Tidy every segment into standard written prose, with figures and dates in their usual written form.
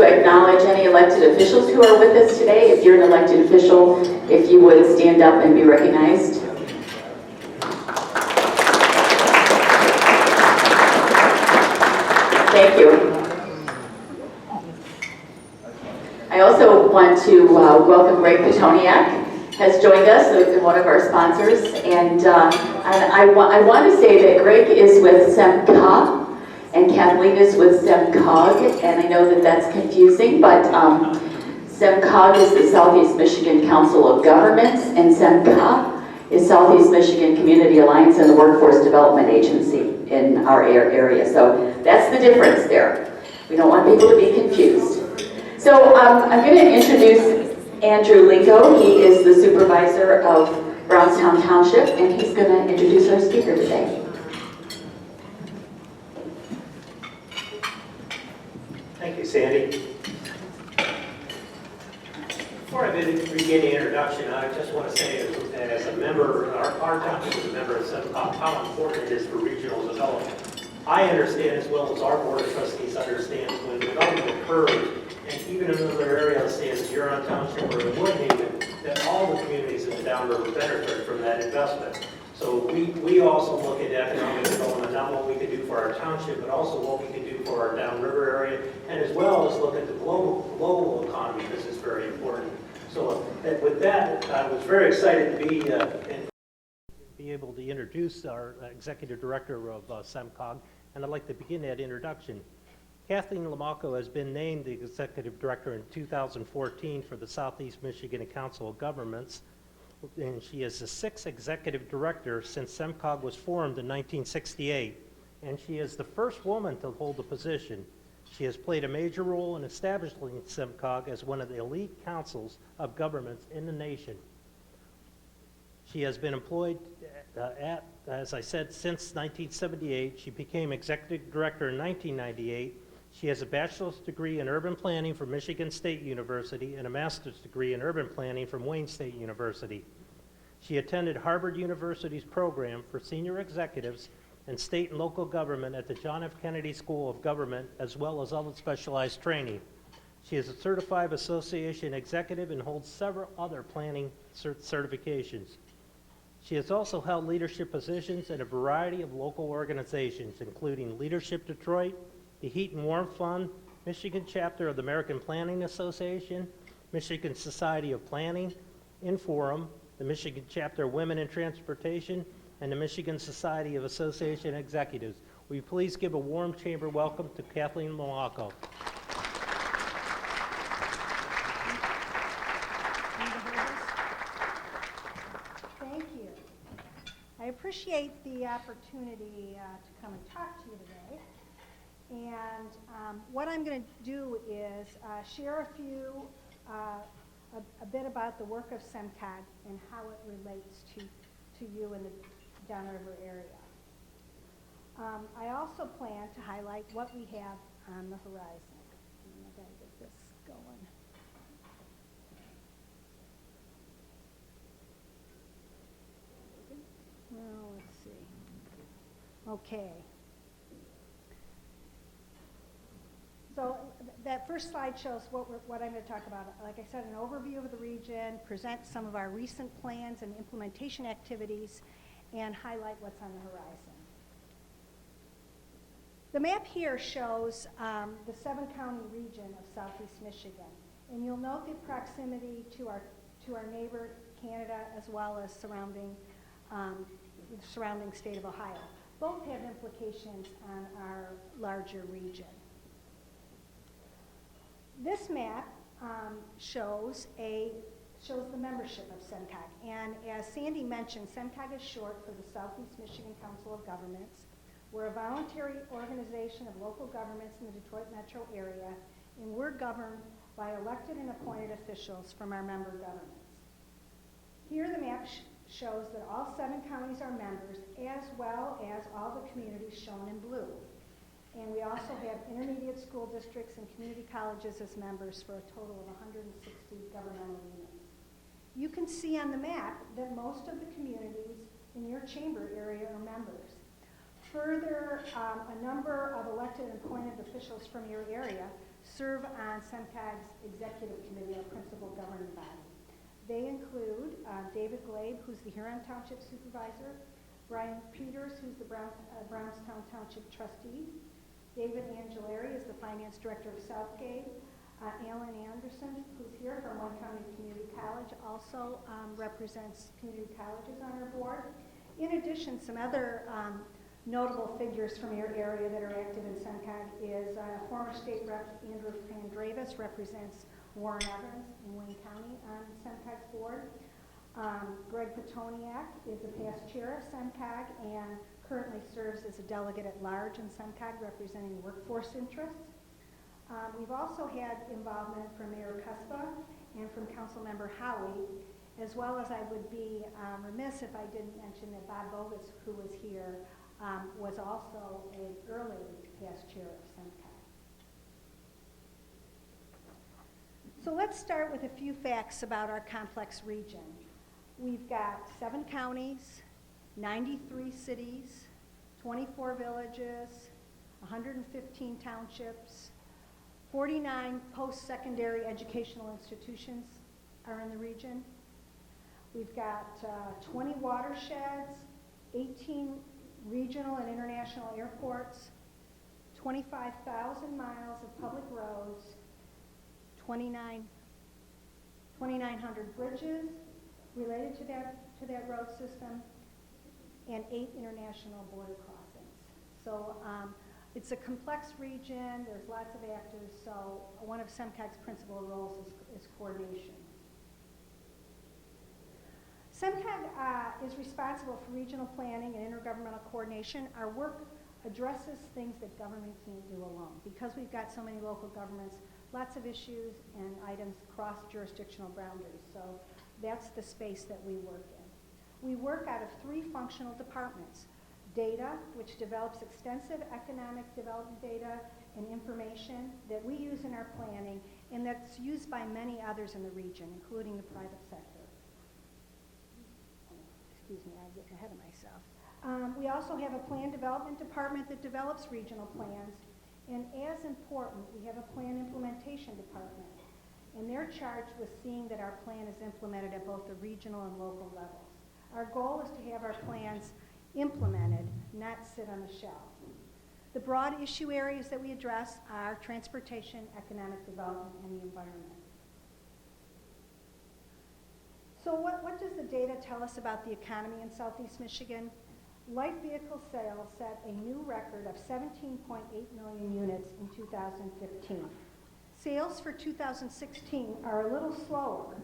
to acknowledge any elected officials who are with us today. If you're an elected official, if you would stand up and be recognized. Thank you. I also want to welcome Greg Petoniak, has joined us, one of our sponsors, and I want to say that Greg is with SEMCOG and Kathleen is with SEMCOG, and I know that that's confusing, but SEMCOG is the Southeast Michigan Council of Governments, and SEMCOG is Southeast Michigan Community Alliance and the Workforce Development Agency in our area. So that's the difference there. We don't want people to be confused. So I'm going to introduce Andrew Linko. He is the supervisor of Brownstown Township, and he's going to introduce our speaker today. Thank you, Sandy. Before I begin the introduction, I just want to say, as a member, our township is a member of SEMCOG, how important it is for regional development. I understand, as well as our board of trustees understands, when development occurs, and even in another area, say as Huron Township or in Woodhaven, that all the communities in the downriver benefit from that investment. So we also look at economic development, not what we can do for our township, but also what we can do for our downriver area, and as well as look at the global economy, because it's very important. So with that, I was very excited to be able to introduce our executive director of SEMCOG, and I'd like to begin that introduction. Kathleen Lomako has been named the executive director in 2014 for the Southeast Michigan Council of Governments, and she is the 6th executive director since SEMCOG was formed in 1968, and she is the first woman to hold the position. She has played a major role in establishing SEMCOG as one of the elite councils of governments in the nation. She has been employed as I said, since 1978. She became executive director in 1998. She has a bachelor's degree in urban planning from Michigan State University and a master's degree in urban planning from Wayne State University. She attended Harvard University's program for senior executives and state and local government at the John F. Kennedy School of Government, as well as other specialized training. She is a certified association executive and holds several other planning certifications. She has also held leadership positions in a variety of local organizations, including Leadership Detroit, the Heat and Warmth Fund, Michigan chapter of the American Planning Association, Michigan Society of Planning, Inforum, the Michigan chapter of Women in Transportation, and the Michigan Society of Association Executives. Will you please give a warm chamber welcome to Kathleen Lomako. Thank you. I appreciate the opportunity to come and talk to you today. And what I'm going to do is share a bit about the work of SEMCOG and how it relates to you in the downriver area. I also plan to highlight what we have on the horizon. And I've got to get this going. Well, let's see. Okay. So that first slide shows what I'm going to talk about. Like I said, an overview of the region, present some of our recent plans and implementation activities, and highlight what's on the horizon. The map here shows the 7-county region of Southeast Michigan, and you'll note the proximity to our neighbor Canada, as well as surrounding state of Ohio. Both have implications on our larger region. This map shows the membership of SEMCOG, and as Sandy mentioned, SEMCOG is short for the Southeast Michigan Council of Governments. We're a voluntary organization of local governments in the Detroit metro area, and we're governed by elected and appointed officials from our member governments. Here the map shows that all 7 counties are members, as well as all the communities shown in blue. And we also have intermediate school districts and community colleges as members for a total of 160 governmental units. You can see on the map that most of the communities in your chamber area are members. Further, a number of elected and appointed officials from your area serve on SEMCOG's executive committee, our principal governing body. They include David Glabe, who's the Huron Township Supervisor, Brian Peters, who's the Brownstown Township Trustee, David Angelari is the Finance Director of Southgate, Alan Anderson, who's here from One County Community College, also represents community colleges on our board. In addition, some other notable figures from your area that are active in SEMCOG is former State Rep Andrew Pandravis represents Warren Evans in Wayne County on SEMCOG's board. Greg Petoniak is the past chair of SEMCOG and currently serves as a delegate at large in SEMCOG representing workforce interests. We've also had involvement from Mayor Cuspa and from Councilmember Howie, as well as I would be remiss if I didn't mention that Bob Bogus, who was here, was also an early past chair of SEMCOG. So let's start with a few facts about our complex region. We've got 7 counties, 93 cities, 24 villages, 115 townships, 49 post-secondary educational institutions are in the region. We've got 20 watersheds, 18 regional and international airports, 25,000 miles of public roads, 2,900 bridges related to that road system, and 8 international border crossings. So it's a complex region, there's lots of actors, so one of SEMCOG's principal roles is coordination. SEMCOG is responsible for regional planning and intergovernmental coordination. Our work addresses things that government can't do alone. Because we've got so many local governments, lots of issues and items cross jurisdictional boundaries. So that's the space that we work in. We work out of 3 functional departments. Data, which develops extensive economic development data and information that we use in our planning and that's used by many others in the region, including the private sector. Excuse me, I'm getting ahead of myself. We also have a plan development department that develops regional plans, and as important, we have a plan implementation department, and they're charged with seeing that our plan is implemented at both the regional and local levels. Our goal is to have our plans implemented, not sit on the shelf. The broad issue areas that we address are transportation, economic development, and the environment. So what does the data tell us about the economy in Southeast Michigan? Light vehicle sales set a new record of 17.8 million units in 2015. Sales for 2016 are a little slower,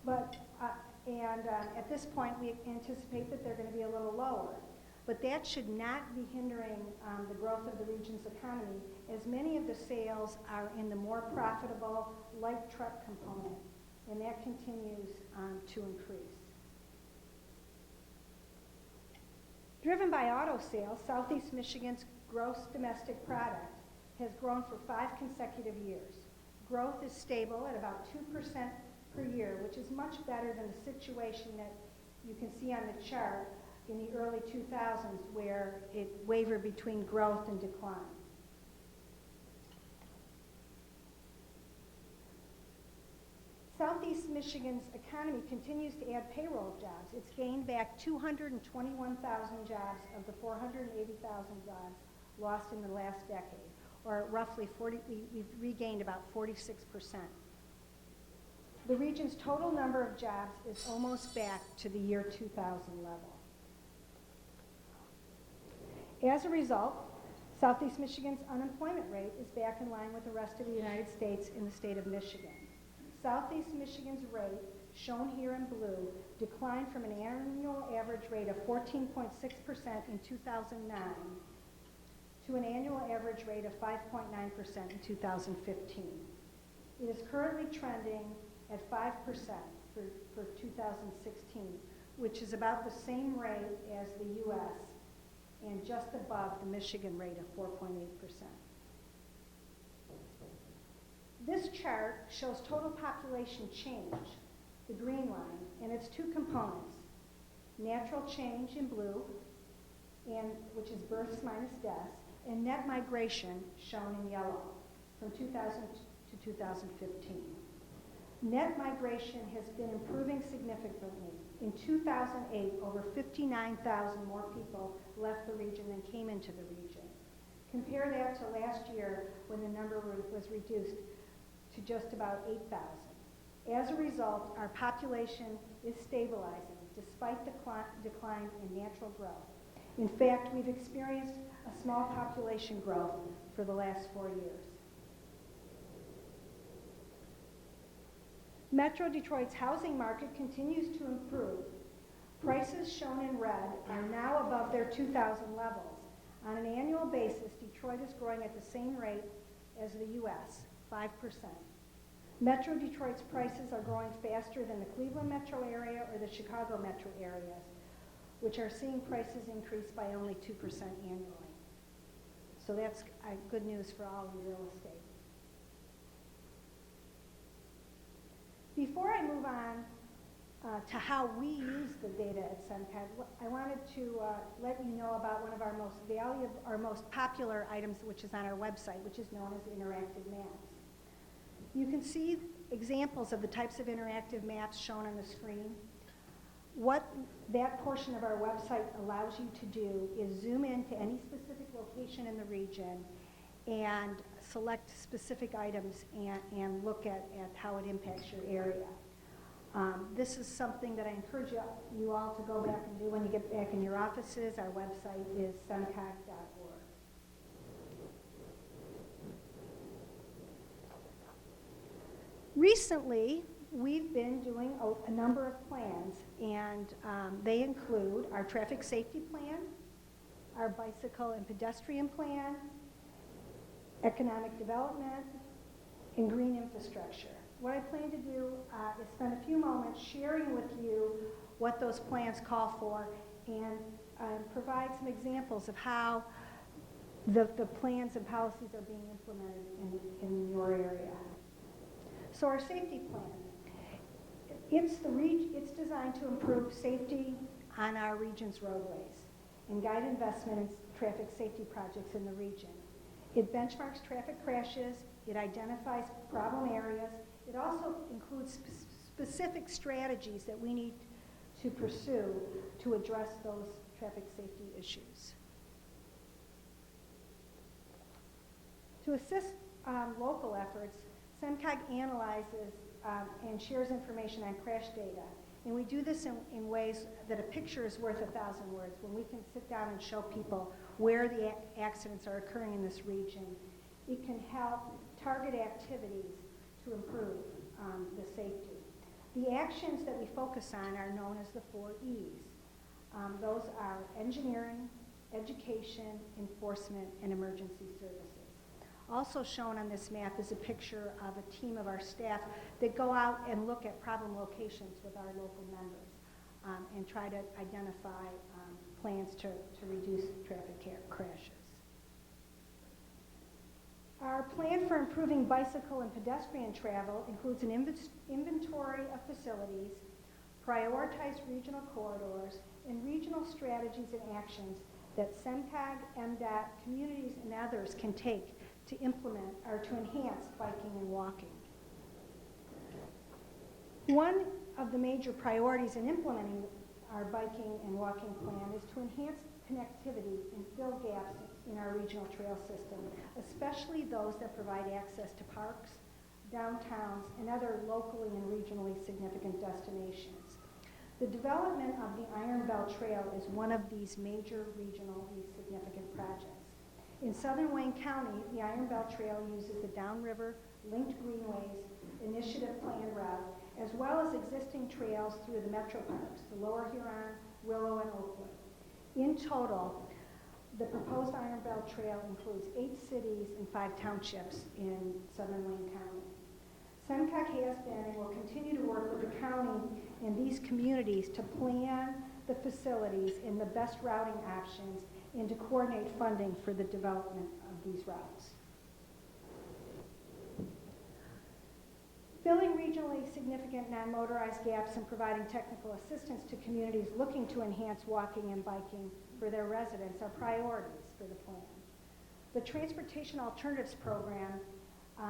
but at this point we anticipate that they're going to be a little lower. But that should not be hindering the growth of the region's economy, as many of the sales are in the more profitable light truck component, and that continues to increase. Driven by auto sales, Southeast Michigan's gross domestic product has grown for 5 consecutive years. Growth is stable at about 2% per year, which is much better than the situation that you can see on the chart in the early 2000s, where it wavered between growth and decline. Southeast Michigan's economy continues to add payroll jobs. It's gained back 221,000 jobs of the 480,000 jobs lost in the last decade, or roughly 40, we've regained about 46%. The region's total number of jobs is almost back to the year 2000 level. As a result, Southeast Michigan's unemployment rate is back in line with the rest of the United States in the state of Michigan. Southeast Michigan's rate, shown here in blue, declined from an annual average rate of 14.6% in 2009 to an annual average rate of 5.9% in 2015. It is currently trending at 5% for 2016, which is about the same rate as the U.S. and just above the Michigan rate of 4.8%. This chart shows total population change, the green line, and its 2 components, natural change in blue, which is births minus deaths, and net migration, shown in yellow. from 2000 to 2015. Net migration has been improving significantly. In 2008, over 59,000 more people left the region than came into the region. Compare that to last year when the number was reduced to just about 8,000. As a result, our population is stabilizing despite the decline in natural growth. In fact, we've experienced a small population growth for the last 4 years. Metro Detroit's housing market continues to improve. Prices shown in red are now above their 2000 levels. On an annual basis, Detroit is growing at the same rate as the U.S., 5%. Metro Detroit's prices are growing faster than the Cleveland metro area or the Chicago metro areas, which are seeing prices increase by only 2% annually. So that's good news for all in real estate. Before I move on to how we use the data at SEMCOG, I wanted to let you know about one of our most valuable, our most popular items, which is on our website, which is known as interactive maps. You can see examples of the types of interactive maps shown on the screen. What that portion of our website allows you to do is zoom in to any specific location in the region and select specific items and look at how it impacts your area. This is something that I encourage you all to go back and do when you get back in your offices. Our website is semcog.org. Recently, we've been doing a number of plans, and they include our traffic safety plan, our bicycle and pedestrian plan, economic development, and green infrastructure. What I plan to do is spend a few moments sharing with you what those plans call for and provide some examples of how the plans and policies are being implemented in your area. So our safety plan, it's designed to improve safety on our region's roadways and guide investment in traffic safety projects in the region. It benchmarks traffic crashes, it identifies problem areas, it also includes specific strategies that we need to pursue to address those traffic safety issues. To assist local efforts, SEMCOG analyzes and shares information on crash data. And we do this in ways that a picture is worth 1,000 words. When we can sit down and show people where the accidents are occurring in this region, it can help target activities to improve the safety. The actions that we focus on are known as the 4 E's. Those are engineering, education, enforcement, and emergency services. Also shown on this map is a picture of a team of our staff that go out and look at problem locations with our local members and try to identify plans to reduce traffic crashes. Our plan for improving bicycle and pedestrian travel includes an inventory of facilities, prioritized regional corridors, and regional strategies and actions that SEMCOG, MDOT, communities, and others can take to implement or to enhance biking and walking. One of the major priorities in implementing our biking and walking plan is to enhance connectivity and fill gaps in our regional trail system, especially those that provide access to parks, downtowns, and other locally and regionally significant destinations. The development of the Iron Belt Trail is one of these major regionally significant projects. In southern Wayne County, the Iron Belt Trail uses the Downriver Linked Greenways Initiative Plan route, as well as existing trails through the metro parks, the Lower Huron, Willow, and Oakwood. In total, the proposed Iron Belt Trail includes 8 cities and 5 townships in southern Wayne County. SEMCOG has been and will continue to work with the county and these communities to plan the facilities and the best routing options and to coordinate funding for the development of these routes. Filling regionally significant non-motorized gaps and providing technical assistance to communities looking to enhance walking and biking for their residents are priorities for the plan. The Transportation Alternatives Program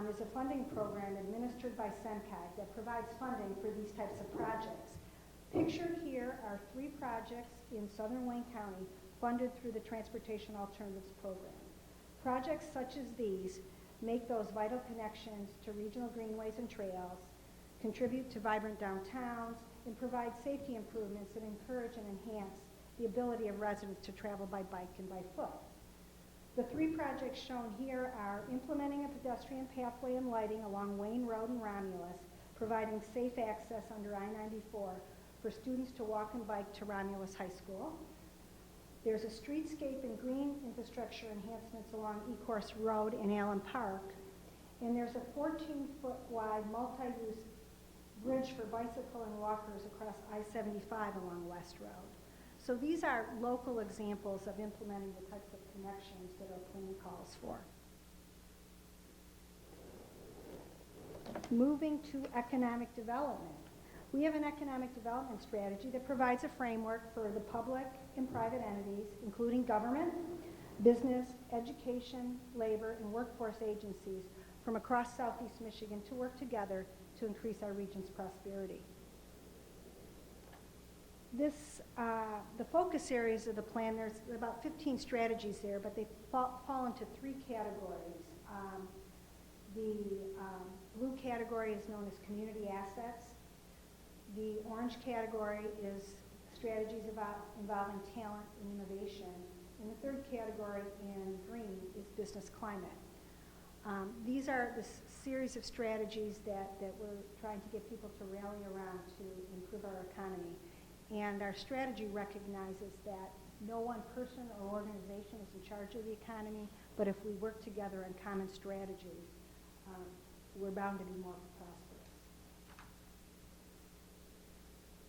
is a funding program administered by SEMCOG that provides funding for these types of projects. Pictured here are 3 projects in southern Wayne County funded through the Transportation Alternatives Program. Projects such as these make those vital connections to regional greenways and trails, contribute to vibrant downtowns, and provide safety improvements that encourage and enhance the ability of residents to travel by bike and by foot. The 3 projects shown here are implementing a pedestrian pathway and lighting along Wayne Road in Romulus, providing safe access under I-94 for students to walk and bike to Romulus High School. There's a streetscape and green infrastructure enhancements along Ecorse Road in Allen Park. And there's a 14-foot wide multi-use bridge for bicycle and walkers across I-75 along West Road. So these are local examples of implementing the types of connections that our plan calls for. Moving to economic development. We have an economic development strategy that provides a framework for the public and private entities, including government, business, education, labor, and workforce agencies from across Southeast Michigan to work together to increase our region's prosperity. The focus areas of the plan, there's about 15 strategies there, but they fall into 3 categories. The blue category is known as community assets. The orange category is strategies involving talent and innovation. And the 3rd category in green is business climate. These are the series of strategies that we're trying to get people to rally around to improve our economy. And our strategy recognizes that no one person or organization is in charge of the economy, but if we work together on common strategies, we're bound to be more prosperous.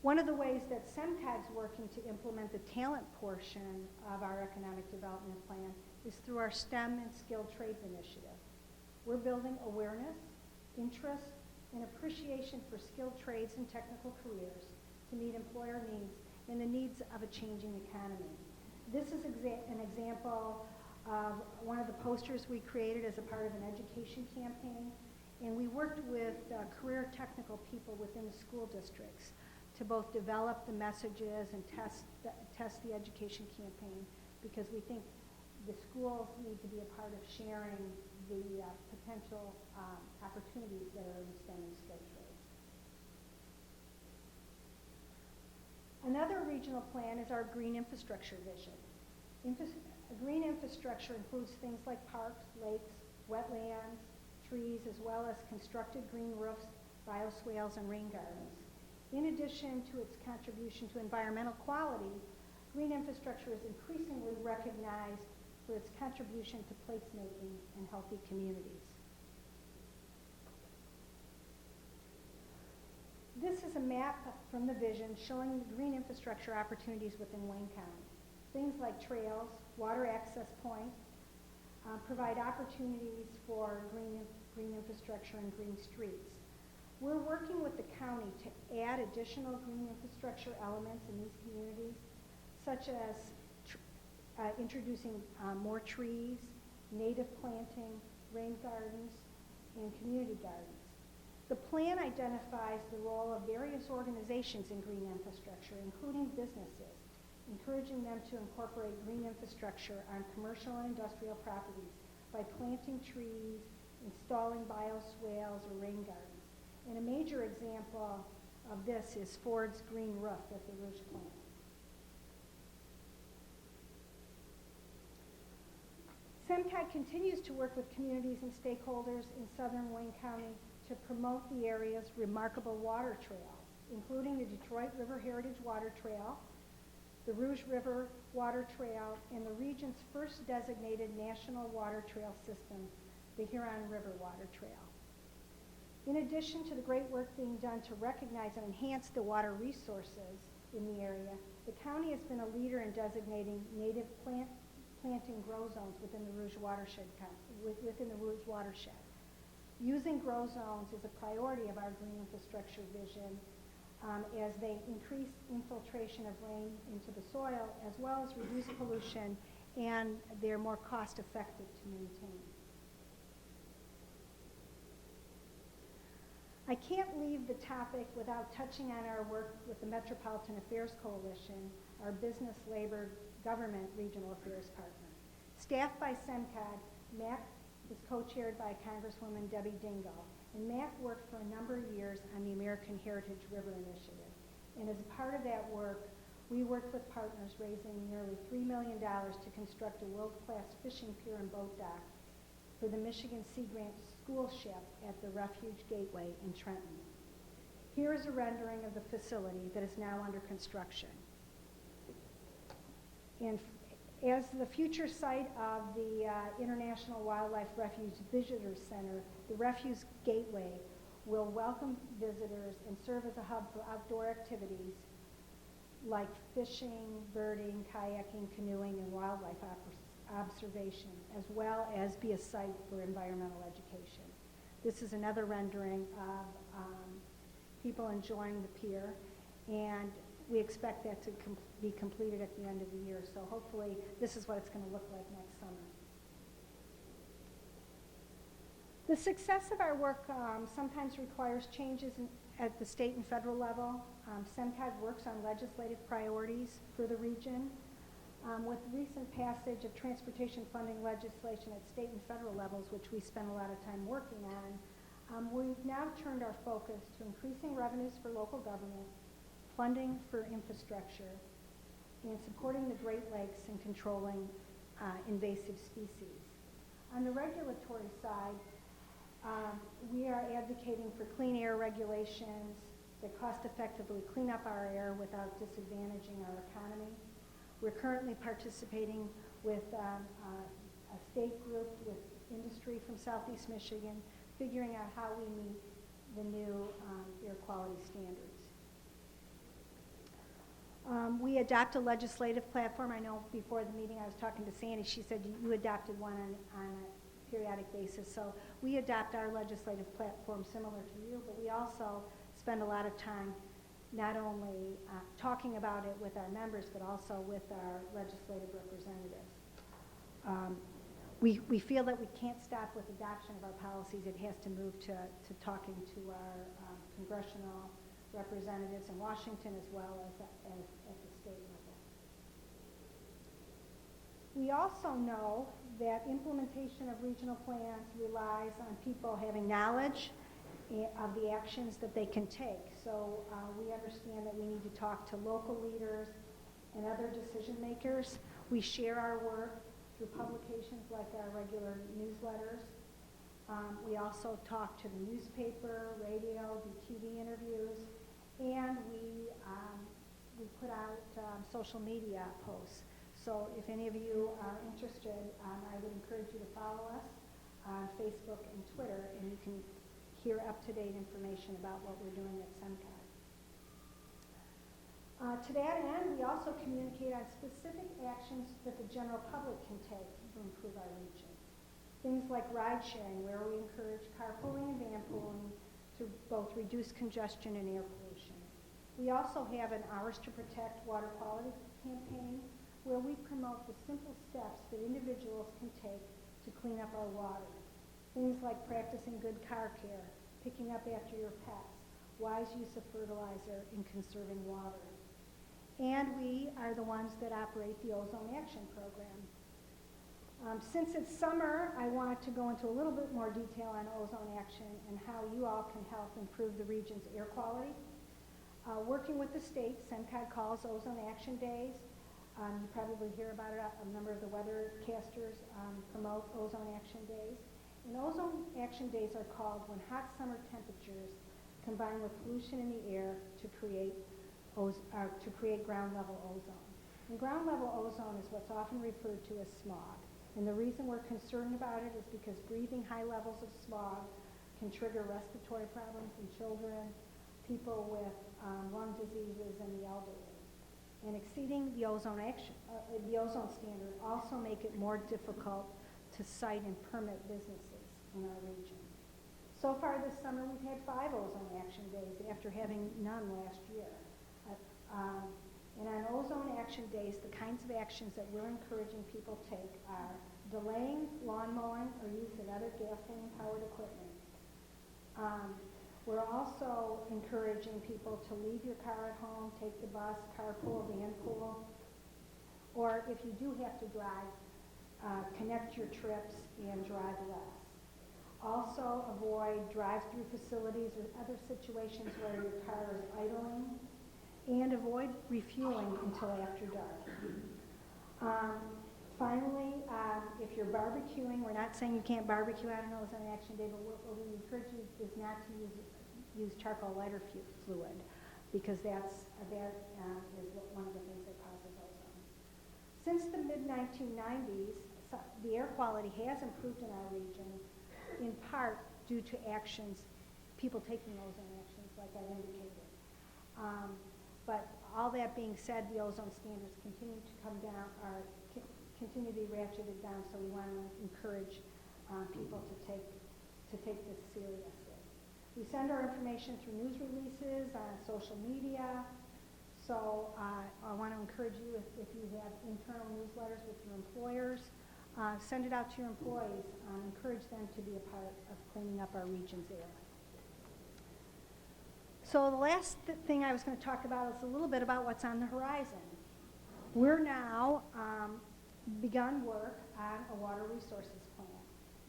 One of the ways that SEMCOG's working to implement the talent portion of our economic development plan is through our STEM and skilled trades initiative. We're building awareness, interest, and appreciation for skilled trades and technical careers to meet employer needs and the needs of a changing economy. This is an example of one of the posters we created as a part of an education campaign, and we worked with career technical people within the school districts to both develop the messages and test the education campaign, because we think the schools need to be a part of sharing the potential opportunities that are in STEM and skilled trades. Another regional plan is our green infrastructure vision. Green infrastructure includes things like parks, lakes, wetlands, trees, as well as constructed green roofs, bioswales, and rain gardens. In addition to its contribution to environmental quality, green infrastructure is increasingly recognized for its contribution to placemaking and healthy communities. This is a map from the vision showing green infrastructure opportunities within Wayne County. Things like trails, water access points, provide opportunities for green infrastructure and green streets. We're working with the county to add additional green infrastructure elements in these communities, such as introducing more trees, native planting, rain gardens, and community gardens. The plan identifies the role of various organizations in green infrastructure, including businesses, encouraging them to incorporate green infrastructure on commercial and industrial properties by planting trees, installing bioswales or rain gardens. And a major example of this is Ford's green roof at the Rouge plant. SEMCOG continues to work with communities and stakeholders in southern Wayne County to promote the area's remarkable water trails, including the Detroit River Heritage Water Trail, the Rouge River Water Trail, and the region's first designated national water trail system, the Huron River Water Trail. In addition to the great work being done to recognize and enhance the water resources in the area, the county has been a leader in designating native planting grow zones within the Rouge watershed. Using grow zones is a priority of our green infrastructure vision as they increase infiltration of rain into the soil, as well as reduce pollution, and they're more cost effective to maintain. I can't leave the topic without touching on our work with the Metropolitan Affairs Coalition, our business, labor, government regional affairs partner. Staffed by SEMCOG, MAC is co-chaired by Congresswoman Debbie Dingell, and MAC worked for a number of years on the American Heritage River Initiative. And as a part of that work, we worked with partners raising nearly $3 million to construct a world-class fishing pier and boat dock for the Michigan Sea Grant school ship at the Refuge Gateway in Trenton. Here is a rendering of the facility that is now under construction. And as the future site of the International Wildlife Refuge Visitor Center, the Refuge Gateway will welcome visitors and serve as a hub for outdoor activities like fishing, birding, kayaking, canoeing, and wildlife observation, as well as be a site for environmental education. This is another rendering of people enjoying the pier, and we expect that to be completed at the end of the year. So hopefully this is what it's going to look like next summer. The success of our work sometimes requires changes at the state and federal level. SEMCOG works on legislative priorities for the region. With recent passage of transportation funding legislation at state and federal levels, which we spend a lot of time working on, we've now turned our focus to increasing revenues for local government, funding for infrastructure, and supporting the Great Lakes and controlling invasive species. On the regulatory side, we are advocating for clean air regulations that cost effectively clean up our air without disadvantaging our economy. We're currently participating with a state group with industry from Southeast Michigan, figuring out how we meet the new air quality standards. We adopt a legislative platform. I know before the meeting I was talking to Sandy. She said you adopted one on a periodic basis. So we adopt our legislative platform similar to you, but we also spend a lot of time not only talking about it with our members, but also with our legislative representatives. We feel that we can't stop with adoption of our policies. It has to move to talking to our congressional representatives in Washington as well as at the state level. We also know that implementation of regional plans relies on people having knowledge of the actions that they can take. So we understand that we need to talk to local leaders and other decision makers. We share our work through publications like our regular newsletters. We also talk to the newspaper, radio, do TV interviews, and we put out social media posts. So if any of you are interested, I would encourage you to follow us on Facebook and Twitter, and you can hear up-to-date information about what we're doing at SEMCOG. To that end, we also communicate on specific actions that the general public can take to improve our region. Things like ride sharing, where we encourage carpooling and van pooling to both reduce congestion and air pollution. We also have an Ours to Protect water quality campaign where we promote the simple steps that individuals can take to clean up our water. Things like practicing good car care, picking up after your pets, wise use of fertilizer, and conserving water. And we are the ones that operate the Ozone Action Program. Since it's summer, I want to go into a little bit more detail on ozone action and how you all can help improve the region's air quality. Working with the state, SEMCOG calls Ozone Action Days. You probably hear about it. A number of the weathercasters promote Ozone Action Days. And Ozone Action Days are called when hot summer temperatures combine with pollution in the air to create ground level ozone. And ground level ozone is what's often referred to as smog. And the reason we're concerned about it is because breathing high levels of smog can trigger respiratory problems in children, people with lung diseases, and the elderly. And exceeding the ozone standard also make it more difficult to site and permit businesses in our region. So far this summer, we've had 5 Ozone Action Days after having none last year. And on Ozone Action Days, the kinds of actions that we're encouraging people take are delaying lawn mowing or use of other gasoline-powered equipment, We're also encouraging people to leave your car at home, take the bus, carpool, vanpool, or if you do have to drive, connect your trips and drive less. Also avoid drive-through facilities or other situations where your car is idling, and avoid refueling until after dark. Finally, if you're barbecuing, we're not saying you can't barbecue, I don't know, it's on Action Day, but what we encourage you is not to use charcoal lighter fluid, because that is one of the things that causes ozone. Since the mid-1990s, the air quality has improved in our region, in part due to actions, people taking ozone actions, like I indicated. But all that being said, the ozone standards continue to come down, continue to be ratcheted down, so we want to encourage people to take this seriously. We send our information through news releases, on social media, so I want to encourage you, if you have internal newsletters with your employers, send it out to your employees. Encourage them to be a part of cleaning up our region's air. So the last thing I was going to talk about is a little bit about what's on the horizon. We're now begun work on a water resources plan.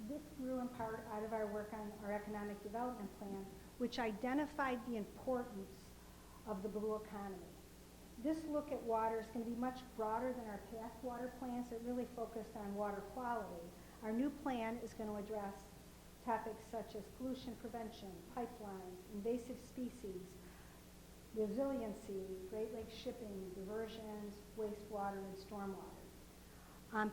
This grew in part out of our work on our economic development plan, which identified the importance of the blue economy. This look at water is going to be much broader than our past water plans that really focused on water quality. Our new plan is going to address topics such as pollution prevention, pipelines, invasive species, resiliency, Great Lakes shipping, diversions, wastewater, and stormwater.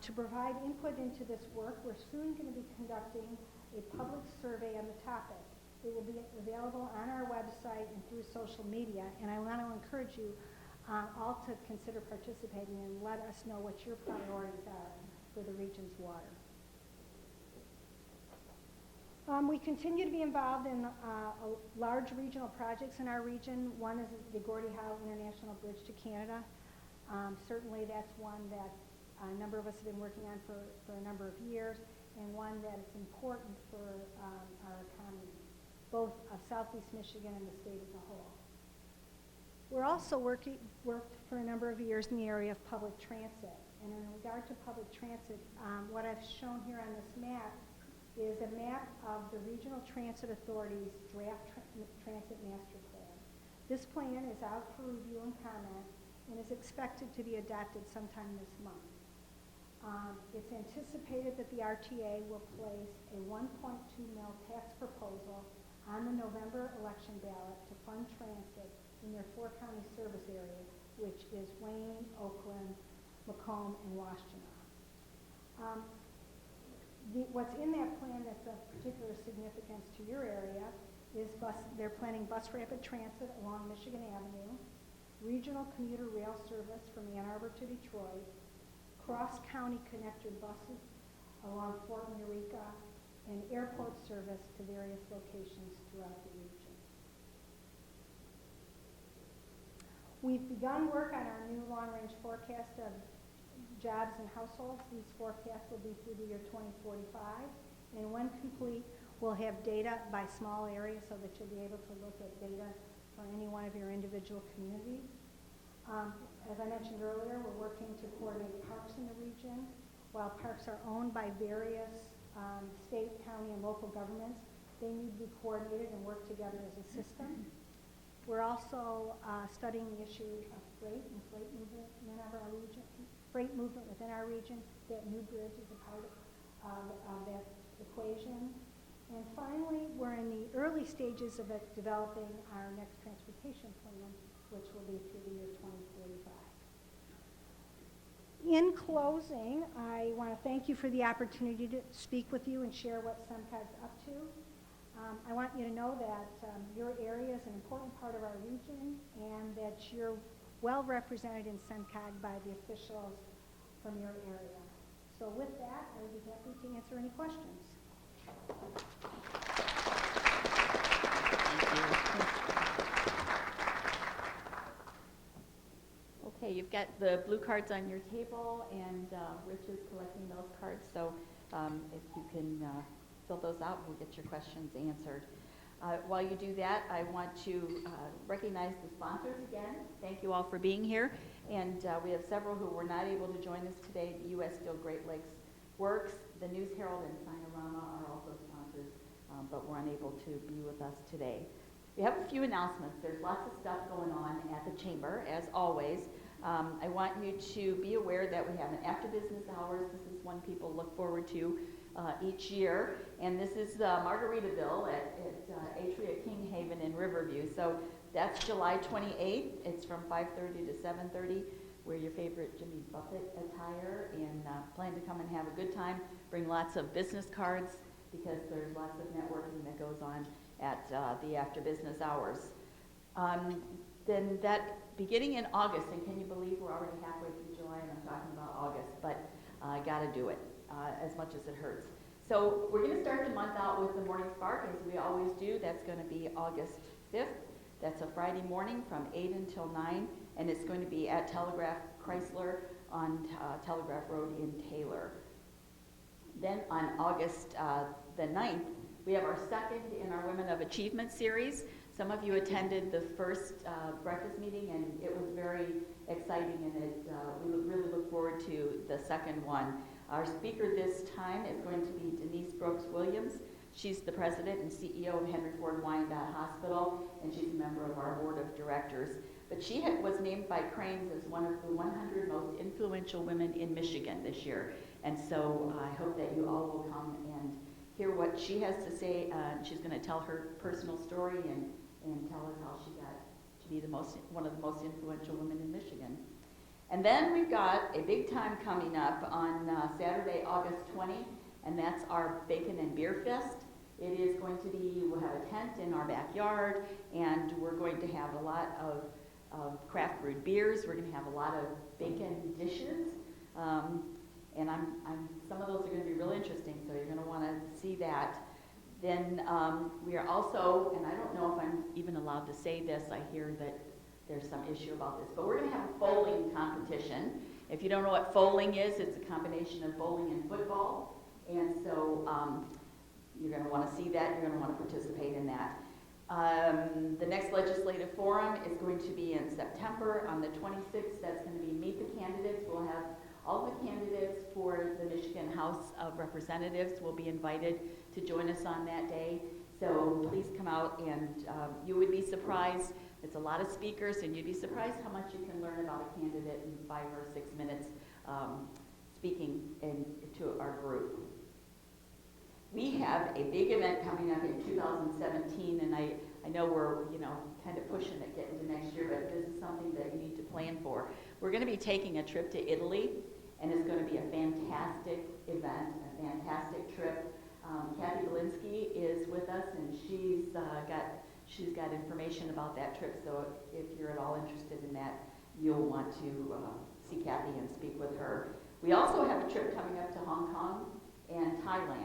To provide input into this work, we're soon going to be conducting a public survey on the topic. It will be available on our website and through social media, and I want to encourage you all to consider participating and let us know what your priorities are for the region's water. We continue to be involved in large regional projects in our region. One is the Gordie Howe International Bridge to Canada. Certainly that's one that a number of us have been working on for a number of years, and one that is important for our economy, both of Southeast Michigan and the state as a whole. We're also worked for a number of years in the area of public transit. And in regard to public transit, what I've shown here on this map is a map of the Regional Transit Authority's draft transit master plan. This plan is out for review and comment and is expected to be adopted sometime this month. It's anticipated that the RTA will place a 1.2 mil tax proposal on the November election ballot to fund transit in their four-county service area, which is Wayne, Oakland, Macomb, and Washtenaw. What's in that plan that's of particular significance to your area is they're planning bus rapid transit along Michigan Avenue, regional commuter rail service from Ann Arbor to Detroit, cross-county connector buses along Fort Eureka, and airport service to various locations throughout the region. We've begun work on our new long-range forecast of jobs and households. These forecasts will be through the year 2045, and when complete, we'll have data by small areas so that you'll be able to look at data for any one of your individual communities. As I mentioned earlier, we're working to coordinate parks in the region. While parks are owned by various state, county, and local governments, they need to be coordinated and work together as a system. We're also studying the issue of freight movement within our region. That new bridge is a part of that equation. And finally, we're in the early stages of developing our next transportation plan, which will be through the year 2045. In closing, I want to thank you for the opportunity to speak with you and share what SEMCOG's up to. I want you to know that your area is an important part of our region and that you're well represented in SEMCOG by the officials from your area. So with that, I would be happy to answer any questions. Okay, you've got the blue cards on your table, and Rich is collecting those cards, so if you can fill those out, we'll get your questions answered. While you do that, I want to recognize the sponsors again. Thank you all for being here. And we have several who were not able to join us today. The U.S. Steel Great Lakes Works, the News Herald, and Sinorama are also sponsors, but were unable to be with us today. We have a few announcements. There's lots of stuff going on at the Chamber, as always. I want you to be aware that we have an after business hours. This is one people look forward to each year. And this is Margaritaville at Atria King Haven in Riverview. So that's July 28th. It's from 5:30 to 7:30. Wear your favorite Jimmy Buffett attire and plan to come and have a good time. Bring lots of business cards because there's lots of networking that goes on at the after business hours. Then that beginning in August, and can you believe we're already halfway through July and I'm talking about August, but I gotta do it as much as it hurts. So we're gonna start the month out with the Morning Spark as we always do. That's gonna be August 5th. That's a Friday morning from 8 until 9, and it's going to be at Telegraph Chrysler on Telegraph Road in Taylor. Then on August the 9th, we have our second in our Women of Achievement series. Some of you attended the first breakfast meeting, and it was very exciting, and we really look forward to the second one. Our speaker this time is going to be Denise Brooks-Williams. She's the president and CEO of Henry Ford Wyandotte Hospital, and she's a member of our board of directors. But she was named by Crain's as one of the 100 most influential women in Michigan this year. And so I hope that you all will come and hear what she has to say. She's going to tell her personal story and tell us how she got to be one of the most influential women in Michigan. And then we've got a big time coming up on Saturday, August 20, and that's our Bacon and Beer Fest. It is going to be, we'll have a tent in our backyard, and we're going to have a lot of craft brewed beers. We're going to have a lot of bacon dishes, and some of those are going to be really interesting, so you're going to want to see that. Then we are also, and I don't know if I'm even allowed to say this, I hear that there's some issue about this, but we're going to have a bowling competition. If you don't know what bowling is, it's a combination of bowling and football, and so you're going to want to see that, you're going to want to participate in that. The next legislative forum is going to be in September on the 26th. That's going to be Meet the Candidates. We'll have all the candidates for the Michigan House of Representatives will be invited to join us on that day. So please come out, and you would be surprised. It's a lot of speakers, and you'd be surprised how much you can learn about a candidate in 5 or 6 minutes speaking to our group. We have a big event coming up in 2017, and I know we're kind of pushing it getting to next year, but this is something that you need to plan for. We're going to be taking a trip to Italy, and it's going to be a fantastic event, a fantastic trip. Kathy Belinsky is with us, and she's got information about that trip. So if you're at all interested in that, you'll want to see Kathy and speak with her. We also have a trip coming up to Hong Kong and Thailand.